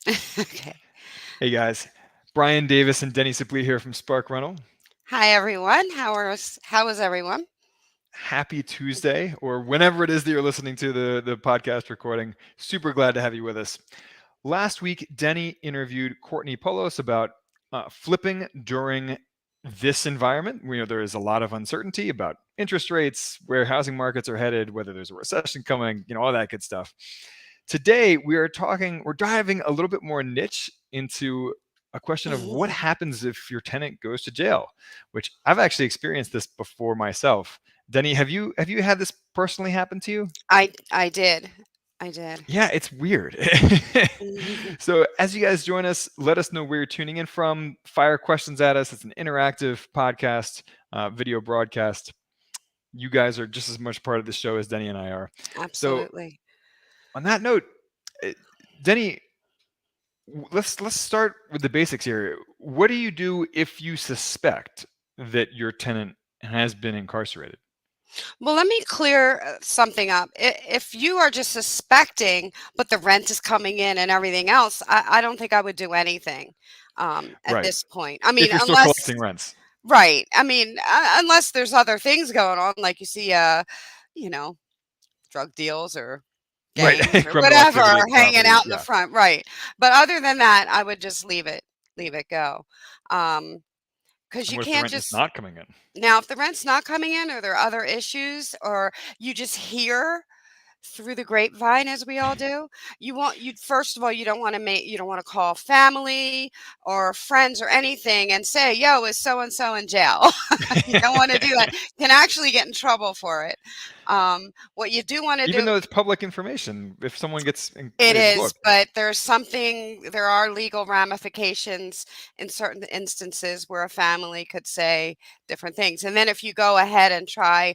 Okay. Hey guys, Brian Davis and Denny Sipley here from Spark Rental. Hi, everyone. How is everyone? Happy Tuesday, or whenever it is that you're listening to the podcast recording. Super glad to have you with us. Last week, Denny interviewed Courtney Polos about flipping during this environment. We know there is a lot of uncertainty about interest rates, where housing markets are headed, whether there's a recession coming, all that good stuff. Today, we're diving a little bit more niche into a question of what happens if your tenant goes to jail, which I've actually experienced this before myself. Denny, have you had this personally happen to you? I did. I did. Yeah, it's weird. So, as you guys join us, let us know where you're tuning in from. Fire questions at us. It's an interactive podcast, video broadcast. You guys are just as much part of the show as Denny and I are. So, Absolutely. on that note, uh, Denny, let's start with the basics here. What do you do if you suspect that your tenant has been incarcerated? Well, let me clear something up. If you are just suspecting, but the rent is coming in and everything else, I don't think I would do anything at Right. this point. I mean, If you're still unless, collecting rents. right. I mean, unless there's other things going on, like you see, you know, drug deals or Right. gangs or Criminal whatever activity at the hanging property. out in the Yeah. front, right. But other than that, I would just leave it go. Because And you what if the can't rent is just not coming in? now, if the rent's not coming in or there are other issues or you just hear through the grapevine as we all do, you first of all, you don't want to call family or friends or anything and say, "Yo, is so and so in jail?" You don't want to do that. You can actually get in trouble for it. What you do want to Even do, though it's public information, if someone gets it is, booked. but there are legal ramifications in certain instances where a family could say different things. And then if you go ahead and try,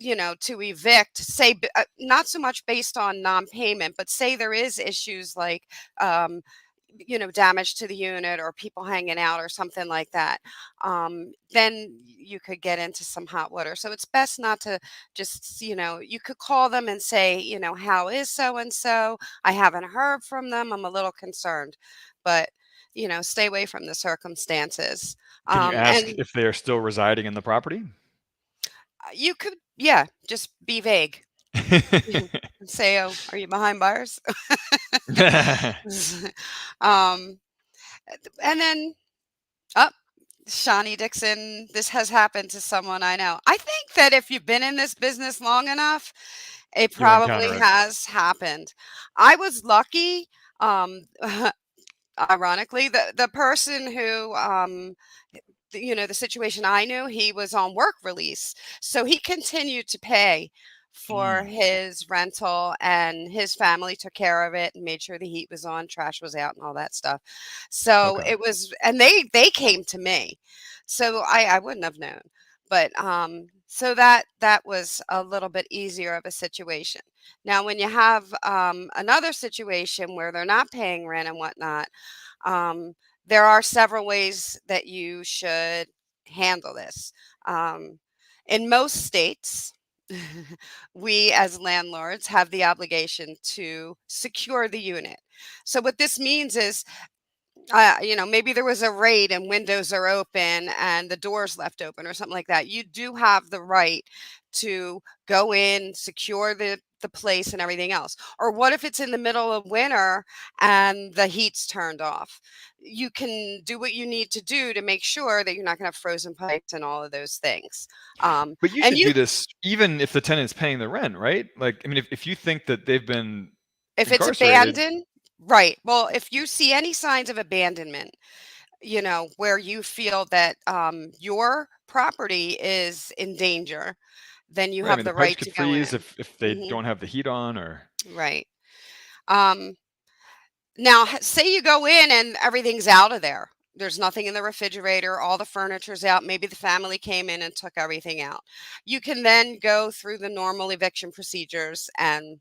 to evict, say, not so much based on non-payment, but say there is issues like, um, damage to the unit or people hanging out or something like that, then you could get into some hot water. So it's best not to just, you could call them and say, how is so and so? I haven't heard from them. I'm a little concerned, but stay away from the circumstances. Can you ask And if they are still residing in the property? you could, yeah, just be vague. Say, "Oh, are you behind bars?" Um, and then, oh, Shawnee Dixon, this has happened to someone I know. I think that if you've been in this business long enough, it You'll probably encounter it. has happened. I was lucky, um, ironically, the person who, the situation I knew, he was on work release. So he continued to pay for Mm, his rental and his family took care of it and made sure the heat was on, trash was out and all that stuff. So okay. it was, and they came to me. So I wouldn't have known. But so that was a little bit easier of a situation. Now when you have another situation where they're not paying rent and whatnot, um, there are several ways that you should handle this. Um, in most states, we as landlords have the obligation to secure the unit. So, what this means is, maybe there was a raid and windows are open and the doors left open or something like that. You do have the right to go in, secure the place and everything else. Or what if it's in the middle of winter and the heat's turned off? You can do what you need to do to make sure that you're not going to have frozen pipes and all of those things. But you And should you, do this even if the tenant's paying the rent, right? Like, I mean, if you think that they've been if it's incarcerated, abandoned, right? Well, if you see any signs of abandonment, where you feel that your property is in danger, then you right? I have mean, the the pipes right could to go freeze in. if they Hmm. don't have the heat on, or Right. Um, Now, say you go in and everything's out of there. There's nothing in the refrigerator, all the furniture's out. Maybe the family came in and took everything out. You can then go through the normal eviction procedures and,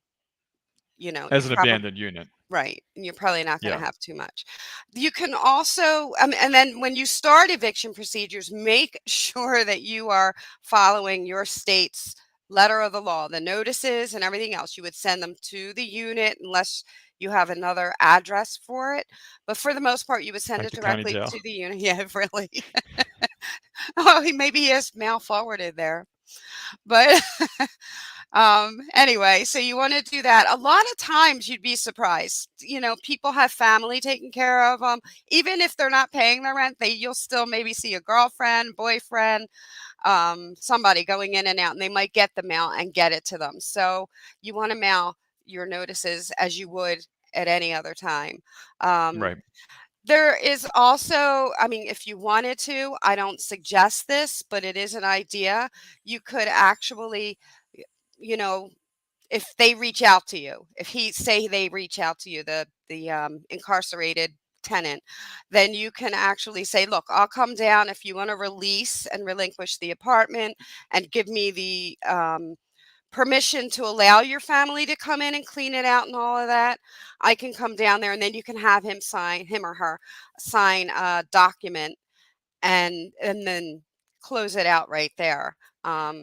you as an probably, abandoned unit. right. And you're probably not going to Yeah. have too much. You can also, and then when you start eviction procedures, make sure that you are following your state's letter of the law, the notices and everything else. You would send them to the unit unless you have another address for it. But for the most part, you would send Like it the county directly jail. to the unit. Yeah, really. Oh, maybe he has mail forwarded there. But anyway, so you want to do that. A lot of times you'd be surprised. People have family taking care of them. Even if they're not paying their rent, you'll still maybe see a girlfriend, boyfriend, somebody going in and out, and they might get the mail and get it to them. So you want to mail your notices as you would at any other time. Um, Right. there is also, I mean, if you wanted to, I don't suggest this, but it is an idea. You could actually, you know, if they reach out to you, if he say they reach out to you, the incarcerated tenant, then you can actually say, "Look, I'll come down if you want to release and relinquish the apartment and give me the permission to allow your family to come in and clean it out and all of that. I can come down there, and then you can have him or her sign a document, and then close it out right there."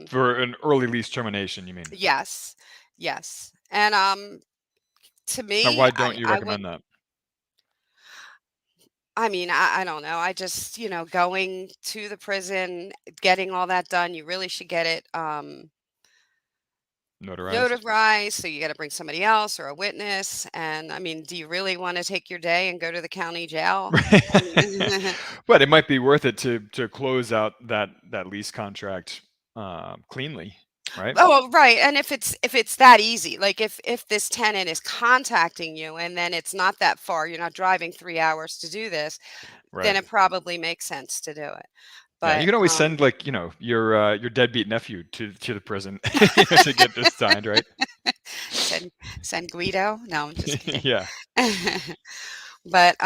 For an early lease termination, you mean? Yes, yes, and to Now, me, why don't you I recommend would. that? I mean, I don't know. I just, going to the prison, getting all that done, you really should get it Notarized? notarized. So you got to bring somebody else or a witness. And I mean, do you really want to take your day and go to the county jail? I mean, But it might be worth it to close out that lease contract cleanly, right? oh, right. And if it's that easy, like if this tenant is contacting you and then it's not that far, you're not driving 3 hours to do this, then Right. it probably makes sense to do it. Yeah, you But can always send like your deadbeat nephew to the prison to get this signed, right? send send Guido. No, I'm just kidding. Yeah. But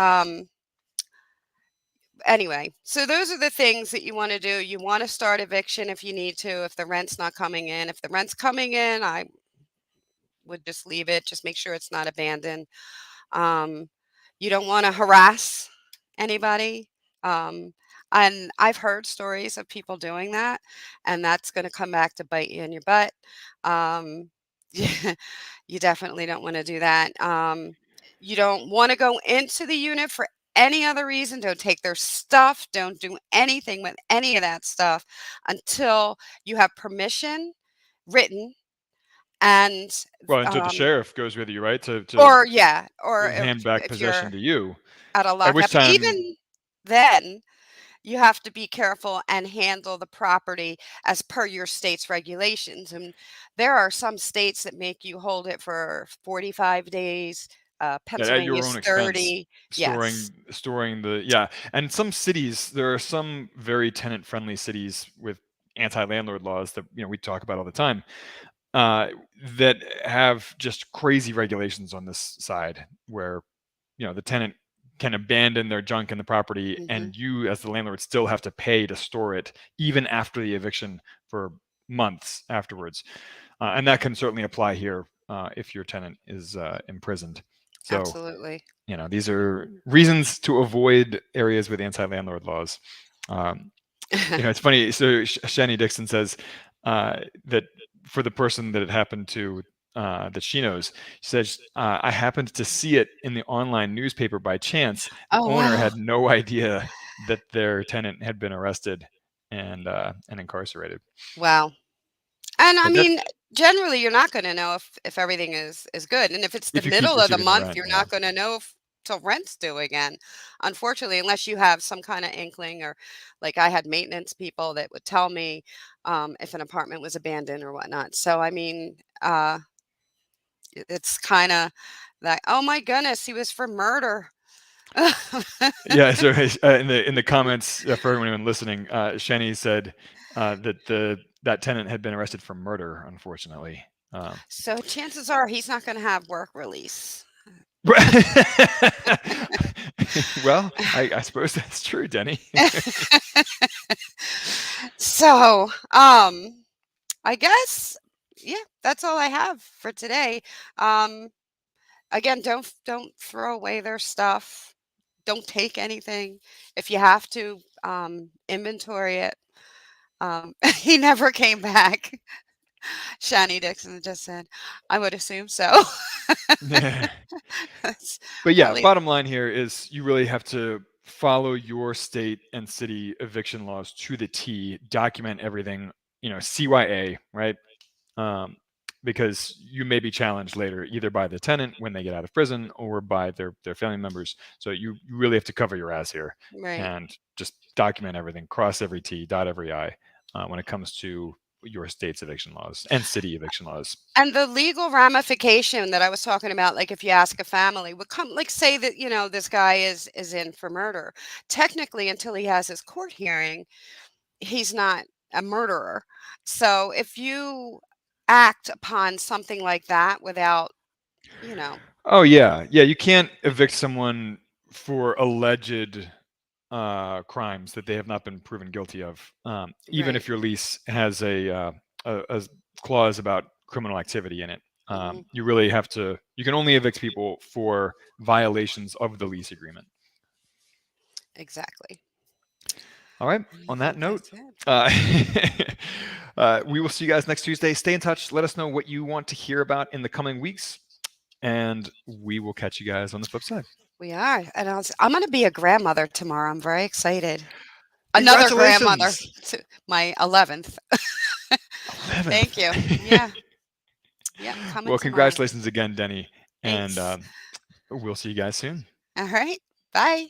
anyway, so those are the things that you want to do. You want to start eviction if you need to, if the rent's not coming in. If the rent's coming in, I would just leave it. Just make sure it's not abandoned. Um, you don't want to harass anybody. Um, and I've heard stories of people doing that, and that's going to come back to bite you in your butt. Um, you definitely don't want to do that. You don't want to go into the unit for any other reason. Don't take their stuff. Don't do anything with any of that stuff until you have permission written and Well, until the um, sheriff goes with you, right? To or yeah, or hand back if possession you're to you. at a At which lockup, time, even then, you have to be careful and handle the property as per your state's regulations. And there are some states that make you hold it for 45 days. yeah, at your own Pennsylvania's expense, 30. Yes. storing the yeah, and some cities, there are some very tenant friendly cities with anti-landlord laws that we talk about all the time, uh, that have just crazy regulations on this side, where the tenant can abandon their junk in the property, Hmm. and you as the landlord still have to pay to store it even after the eviction for months afterwards. And that can certainly apply here if your tenant is imprisoned. So Absolutely. these are reasons to avoid areas with anti-landlord laws. um, it's funny. So Shani Dixon says that for the person that it happened to, that she knows, she says, I happened to see it in the online newspaper by chance. The Oh, owner wow. had no idea that their tenant had been arrested and incarcerated. Wow. And I But that mean, generally, you're not going to know if everything is good. And if it's the if you keep middle of the receiving the month, rent, you're yeah. not going to know till rent's due again. Unfortunately, unless you have some kind of inkling, or like I had maintenance people that would tell me if an apartment was abandoned or whatnot. So I mean, it's kind of like, oh my goodness, he was for murder. Yeah, so in the comments, for everyone listening, Shani said that that tenant had been arrested for murder, unfortunately. Um, So chances are he's not going to have work release. well, I suppose that's true, Denny. So, I guess, yeah, that's all I have for today. Um, again, don't throw away their stuff. Don't take anything. If you have to, inventory it. He never came back. Shani Dixon just said, "I would assume so." That's But I'll yeah, leave. bottom line here is you really have to follow your state and city eviction laws to the T, document everything, CYA, right? Um, because you may be challenged later either by the tenant when they get out of prison or by their family members. So you really have to cover your ass here Right. and just document everything, cross every T, dot every I when it comes to your state's eviction laws and city eviction laws. And the legal ramification that I was talking about, like if you ask a family, would come like say that, this guy is in for murder. Technically, until he has his court hearing, he's not a murderer. So if you act upon something like that without, you know, Oh yeah. You can't evict someone for alleged crimes that they have not been proven guilty of, even right. if your lease has a clause about criminal activity in it. Hmm. You really have to. You can only evict people for violations of the lease agreement. Exactly. All right. And I On that think note, that's it. uh, we will see you guys next Tuesday. Stay in touch. Let us know what you want to hear about in the coming weeks, and we will catch you guys on the flip side. We are. And I'm going to be a grandmother tomorrow. I'm very excited. Another grandmother, Congratulations. to my 11th. Thank 11th. you. Yeah. Yep. Coming Well, tomorrow. congratulations again, Deni, and Thanks. we'll see you guys soon. All right. Bye.